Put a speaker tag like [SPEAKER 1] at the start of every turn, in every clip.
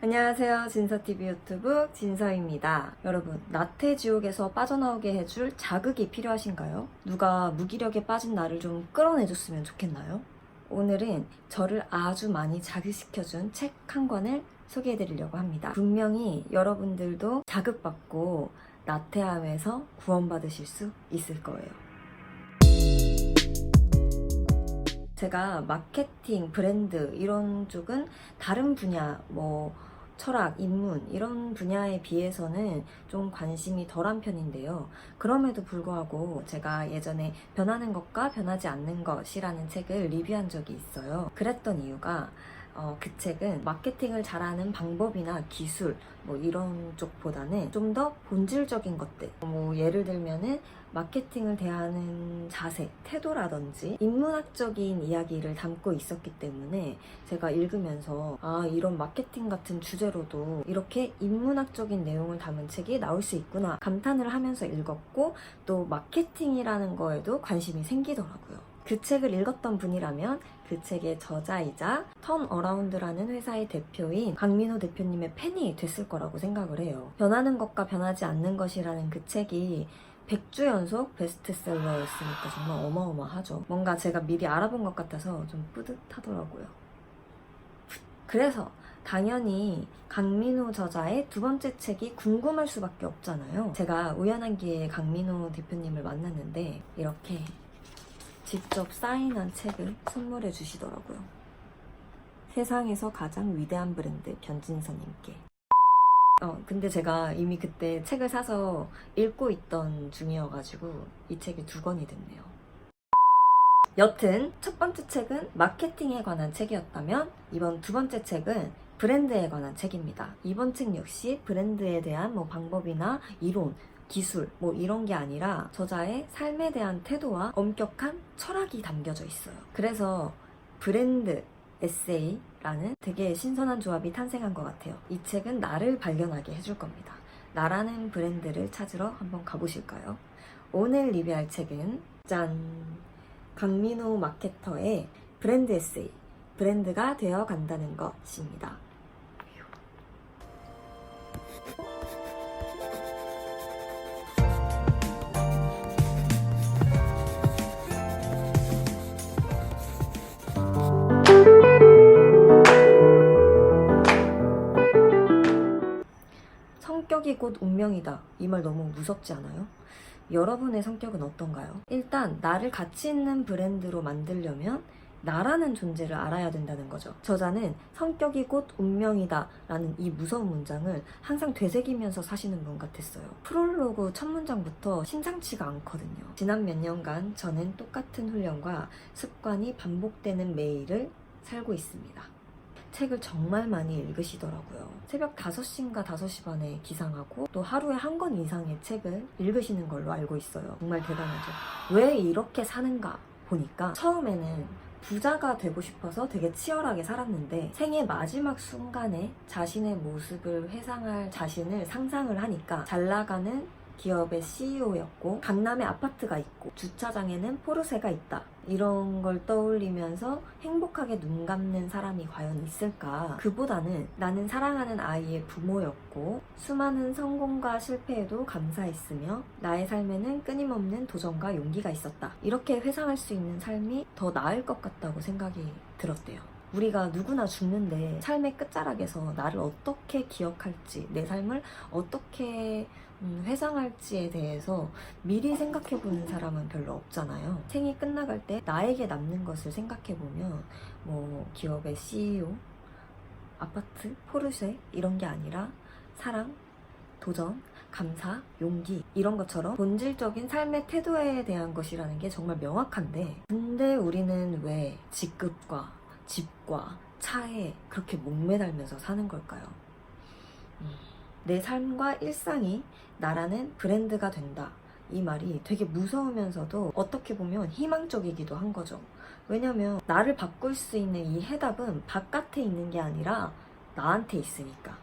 [SPEAKER 1] 안녕하세요. 진서TV 유튜브 진서입니다. 여러분, 나태지옥에서 빠져나오게 해줄 자극이 필요하신가요? 누가 무기력에 빠진 나를 좀 끌어내줬으면 좋겠나요? 오늘은 저를 아주 많이 자극시켜준 책 한 권을 소개해드리려고 합니다. 분명히 여러분들도 자극받고 나태함에서 구원받으실 수 있을 거예요. 제가 마케팅, 브랜드 이런 쪽은 다른 분야, 철학, 인문 이런 분야에 비해서는 좀 관심이 덜한 편인데요. 그럼에도 불구하고 제가 예전에 변하는 것과 변하지 않는 것이라는 책을 리뷰한 적이 있어요. 그랬던 이유가 그 책은 마케팅을 잘하는 방법이나 기술 이런 쪽보다는 좀 더 본질적인 것들, 예를 들면은 마케팅을 대하는 자세, 태도라든지 인문학적인 이야기를 담고 있었기 때문에 제가 읽으면서 이런 마케팅 같은 주제로도 이렇게 인문학적인 내용을 담은 책이 나올 수 있구나 감탄을 하면서 읽었고, 또 마케팅이라는 거에도 관심이 생기더라고요. 그 책을 읽었던 분이라면 그 책의 저자이자 턴어라운드라는 회사의 대표인 강민호 대표님의 팬이 됐을 거라고 생각을 해요. 변하는 것과 변하지 않는 것이라는 그 책이 100주 연속 베스트셀러였으니까 정말 어마어마하죠. 뭔가 제가 미리 알아본 것 같아서 좀 뿌듯하더라고요. 그래서 당연히 강민호 저자의 두 번째 책이 궁금할 수밖에 없잖아요. 제가 우연한 기회에 강민호 대표님을 만났는데 이렇게 직접 사인한 책을 선물해 주시더라고요. 세상에서 가장 위대한 브랜드 변진서님께. 근데 제가 이미 그때 책을 사서 읽고 있던 중이어가지고 이 책이 2권이 됐네요. 여튼 첫 번째 책은 마케팅에 관한 책이었다면 이번 두 번째 책은 브랜드에 관한 책입니다. 이번 책 역시 브랜드에 대한 방법이나 이론, 기술 이런 게 아니라 저자의 삶에 대한 태도와 엄격한 철학이 담겨져 있어요. 그래서 브랜드 에세이라는 되게 신선한 조합이 탄생한 것 같아요. 이 책은 나를 발견하게 해줄 겁니다. 나라는 브랜드를 찾으러 한번 가보실까요? 오늘 리뷰할 책은 짠! 강민호 마케터의 브랜드 에세이, 브랜드가 되어 간다는 것입니다. 성격이 곧 운명이다. 이 말 너무 무섭지 않아요? 여러분의 성격은 어떤가요? 일단 나를 가치 있는 브랜드로 만들려면 나라는 존재를 알아야 된다는 거죠. 저자는 성격이 곧 운명이다 라는 이 무서운 문장을 항상 되새기면서 사시는 분 같았어요. 프롤로그 첫 문장부터 심상치가 않거든요. 지난 몇 년간 저는 똑같은 훈련과 습관이 반복되는 매일을 살고 있습니다. 책을 정말 많이 읽으시더라고요. 새벽 5시인가 5시 반에 기상하고 또 하루에 한 권 이상의 책을 읽으시는 걸로 알고 있어요. 정말 대단하죠. 왜 이렇게 사는가 보니까 처음에는 부자가 되고 싶어서 되게 치열하게 살았는데 생의 마지막 순간에 자신의 모습을 회상할 자신을 상상을 하니까 잘 나가는 기업의 CEO였고 강남에 아파트가 있고 주차장에는 포르쉐가 있다. 이런 걸 떠올리면서 행복하게 눈 감는 사람이 과연 있을까? 그보다는 나는 사랑하는 아이의 부모였고 수많은 성공과 실패에도 감사했으며 나의 삶에는 끊임없는 도전과 용기가 있었다. 이렇게 회상할 수 있는 삶이 더 나을 것 같다고 생각이 들었대요. 우리가 누구나 죽는데 삶의 끝자락에서 나를 어떻게 기억할지, 내 삶을 어떻게 회상할지에 대해서 미리 생각해보는 사람은 별로 없잖아요. 생이 끝나갈 때 나에게 남는 것을 생각해보면 기업의 CEO, 아파트, 포르쉐 이런 게 아니라 사랑, 도전, 감사, 용기 이런 것처럼 본질적인 삶의 태도에 대한 것이라는 게 정말 명확한데, 근데 우리는 왜 직급과 집과 차에 그렇게 목매달면서 사는 걸까요? 내 삶과 일상이 나라는 브랜드가 된다. 이 말이 되게 무서우면서도 어떻게 보면 희망적이기도 한 거죠. 왜냐면 나를 바꿀 수 있는 이 해답은 바깥에 있는 게 아니라 나한테 있으니까.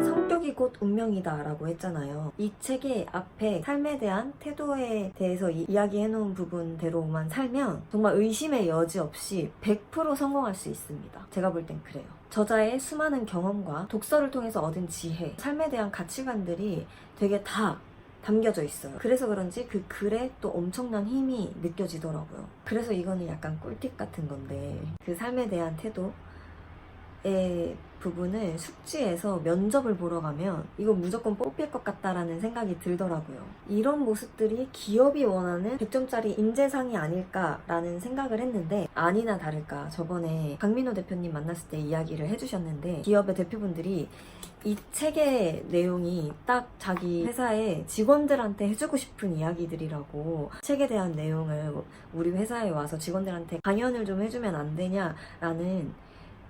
[SPEAKER 1] 성격이 곧 곧 운명이다 라고 했잖아요. 이 책의 앞에 삶에 대한 태도에 대해서 이야기해놓은 부분대로만 살면 정말 의심의 여지 없이 100% 성공할 수 있습니다. 제가 볼 땐 그래요. 저자의 수많은 경험과 독서를 통해서 얻은 지혜, 삶에 대한 가치관들이 되게 다 담겨져 있어요. 그래서 그런지 그 글에 또 엄청난 힘이 느껴지더라고요. 그래서 이거는 약간 꿀팁 같은 건데, 그 삶에 대한 태도의 부분을 숙지해서 면접을 보러 가면 이거 무조건 뽑힐 것 같다라는 생각이 들더라고요. 이런 모습들이 기업이 원하는 100점짜리 인재상이 아닐까라는 생각을 했는데, 아니나 다를까 저번에 강민호 대표님 만났을 때 이야기를 해주셨는데, 기업의 대표분들이 이 책의 내용이 딱 자기 회사의 직원들한테 해주고 싶은 이야기들이라고, 책에 대한 내용을 우리 회사에 와서 직원들한테 강연을 좀 해주면 안 되냐라는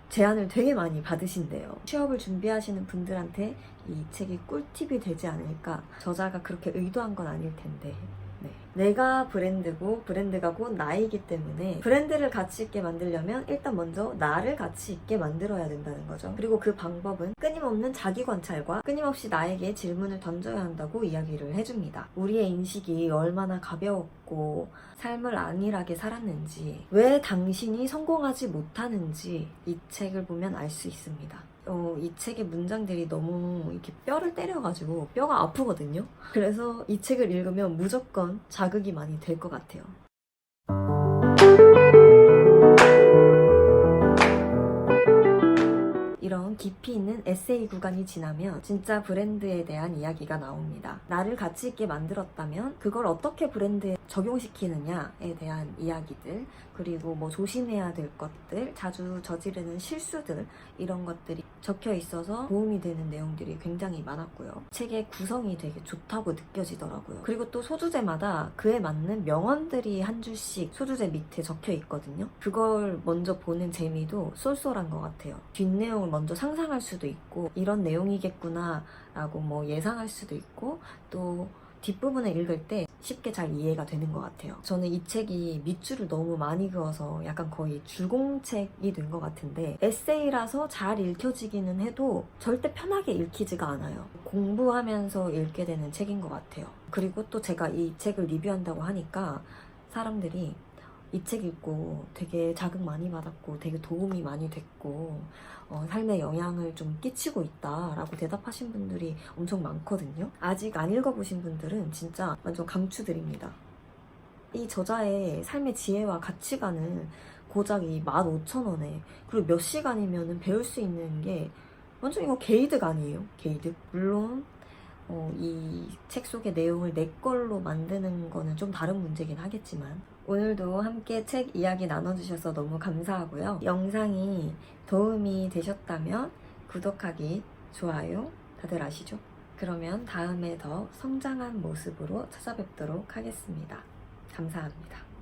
[SPEAKER 1] 제안을 되게 많이 받으신대요. 취업을 준비하시는 분들한테 이 책이 꿀팁이 되지 않을까. 저자가 그렇게 의도한 건 아닐 텐데. 네. 내가 브랜드고 브랜드가 곧 나이기 때문에 브랜드를 가치 있게 만들려면 일단 먼저 나를 가치 있게 만들어야 된다는 거죠. 그리고 그 방법은 끊임없는 자기 관찰과 끊임없이 나에게 질문을 던져야 한다고 이야기를 해줍니다. 우리의 인식이 얼마나 가벼웠고 삶을 안일하게 살았는지, 왜 당신이 성공하지 못하는지 이 책을 보면 알 수 있습니다. 이 책의 문장들이 너무 이렇게 뼈를 때려가지고 뼈가 아프거든요. 그래서 이 책을 읽으면 무조건 자극이 많이 될 것 같아요. 이런 깊이 있는 에세이 구간이 지나면 진짜 브랜드에 대한 이야기가 나옵니다. 나를 가치 있게 만들었다면 그걸 어떻게 브랜드에 적용시키느냐에 대한 이야기들, 그리고 뭐 조심해야 될 것들, 자주 저지르는 실수들, 이런 것들이 적혀 있어서 도움이 되는 내용들이 굉장히 많았고요. 책의 구성이 되게 좋다고 느껴지더라고요. 그리고 또 소주제마다 그에 맞는 명언들이 한 줄씩 소주제 밑에 적혀 있거든요. 그걸 먼저 보는 재미도 쏠쏠한 것 같아요. 뒷내용을 먼저 상상할 수도 있고, 이런 내용이겠구나 라고 뭐 예상할 수도 있고, 또 뒷부분을 읽을 때 쉽게 잘 이해가 되는 것 같아요. 저는 이 책이 밑줄을 너무 많이 그어서 약간 거의 주공책이 된 것 같은데, 에세이라서 잘 읽혀지기는 해도 절대 편하게 읽히지가 않아요. 공부하면서 읽게 되는 책인 것 같아요. 그리고 또 제가 이 책을 리뷰한다고 하니까 사람들이 이 책 읽고 되게 자극 많이 받았고 되게 도움이 많이 됐고 삶에 영향을 좀 끼치고 있다라고 대답하신 분들이 엄청 많거든요. 아직 안 읽어보신 분들은 진짜 완전 강추드립니다. 이 저자의 삶의 지혜와 가치관은 고작 이 15,000원에, 그리고 몇 시간이면 배울 수 있는 게 완전 이거 개이득 아니에요? 개이득. 물론 이 책 속의 내용을 내 걸로 만드는 거는 좀 다른 문제긴 하겠지만, 오늘도 함께 책 이야기 나눠주셔서 너무 감사하고요. 영상이 도움이 되셨다면 구독하기, 좋아요 다들 아시죠? 그러면 다음에 더 성장한 모습으로 찾아뵙도록 하겠습니다. 감사합니다.